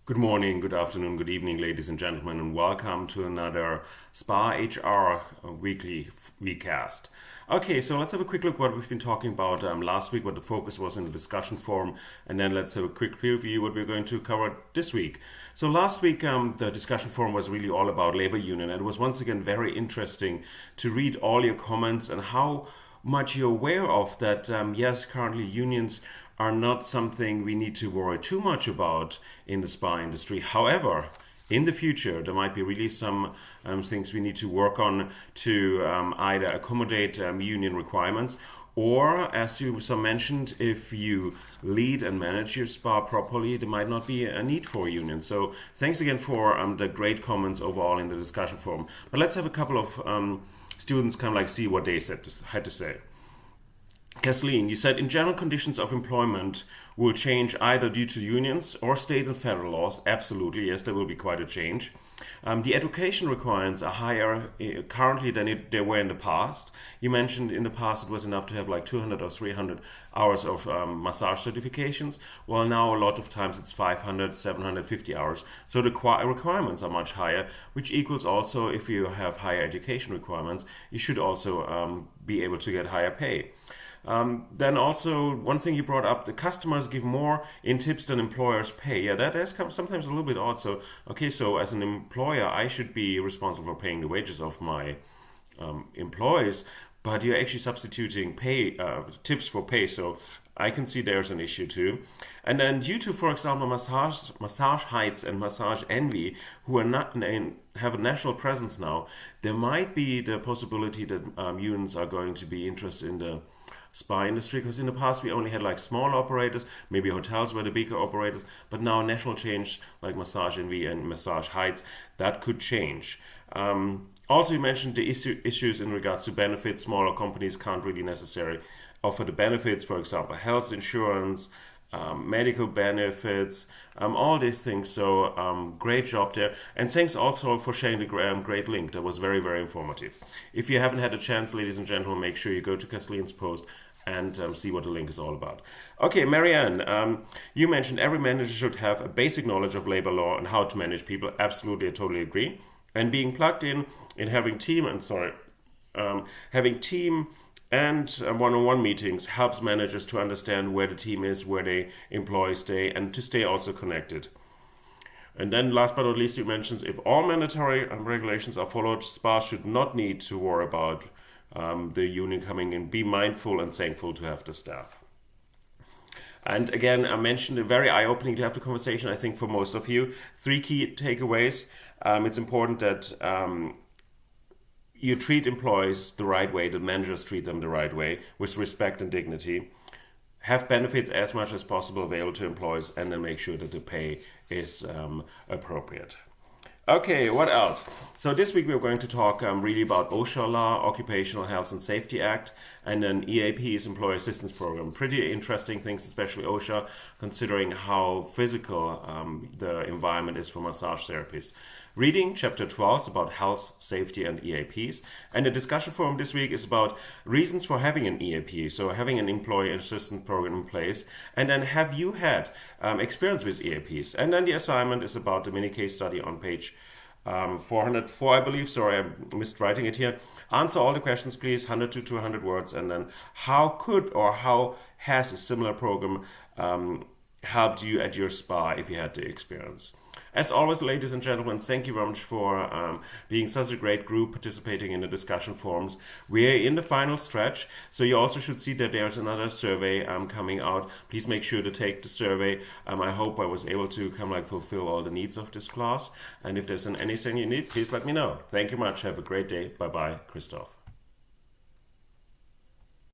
Good morning, good afternoon, good evening, ladies and gentlemen, and welcome to another Spa HR weekly recast. Okay, so let's have a quick look what we've been talking about last week, what the focus was in the discussion forum, and then let's have a quick preview what we're going to cover this week. So last week, the discussion forum was really all about labor union, and it was once again very interesting to read all your comments and how much you're aware of that. Yes, currently unions are not something we need to worry too much about in the spa industry. However, in the future, there might be really some things we need to work on to either accommodate union requirements, or, as you so mentioned, if you lead and manage your spa properly, there might not be a need for a union. So thanks again for the great comments overall in the discussion forum. But let's have a couple of students see what they had to say. Kathleen, you said in general conditions of employment will change either due to unions or state and federal laws. Absolutely, yes, there will be quite a change. The education requirements are higher currently than they were in the past. You mentioned in the past it was enough to have like 200 or 300 hours of massage certifications. Well, now a lot of times it's 500, 750 hours. So the requirements are much higher, which equals also if you have higher education requirements, you should also be able to get higher pay. Then also, one thing you brought up, the customers give more in tips than employers pay. Yeah, that is sometimes a little bit odd. So, okay, so as an employer, I should be responsible for paying the wages of my employees, but you're actually substituting tips for pay. So I can see there's an issue too. And then due to, for example, massage heights and massage envy, who are not have a national presence now, there might be the possibility that unions are going to be interested in the spa industry, because in the past we only had like small operators, maybe hotels were the bigger operators, but now national change like Massage Envy and Massage Heights, that could change. Also, you mentioned the issues in regards to benefits. Smaller companies can't really necessarily offer the benefits, for example, health insurance, medical benefits, all these things. So great job there. And thanks also for sharing the great link. That was very, very informative. If you haven't had a chance, ladies and gentlemen, make sure you go to Kathleen's post and see what the link is all about. Okay, Marianne, you mentioned every manager should have a basic knowledge of labor law and how to manage people. Absolutely, I totally agree. And being plugged in having team and one-on-one meetings helps managers to understand where the team is, where they employees stay, and to stay also connected. And then last but not least, you mentioned if all mandatory regulations are followed, spas should not need to worry about the union coming in. Be mindful and thankful to have the staff. And again, I mentioned very eye-opening to have the conversation, I think, for most of you. 3 key takeaways. It's important that you treat employees the right way, the managers treat them the right way, with respect and dignity. Have benefits as much as possible available to employees, and then make sure that the pay is appropriate. Okay, what else? So this week we're going to talk really about OSHA law, Occupational Health and Safety Act, and then EAP's Employee Assistance Program. Pretty interesting things, especially OSHA, considering how physical the environment is for massage therapists. Reading chapter 12 is about health, safety, and EAPs. And the discussion forum this week is about reasons for having an EAP, so having an employee assistance program in place. And then have you had experience with EAPs? And then the assignment is about the mini case study on page 404, I believe. Sorry, I missed writing it here. Answer all the questions, please, 100 to 200 words. And then how has a similar program helped you at your spa if you had the experience? As always, ladies and gentlemen, thank you very much for being such a great group participating in the discussion forums. We're in the final stretch, so you also should see that there's another survey coming out. Please make sure to take the survey. I hope I was able to fulfill all the needs of this class. And if there's anything you need, please let me know. Thank you much. Have a great day. Bye-bye, Christoph.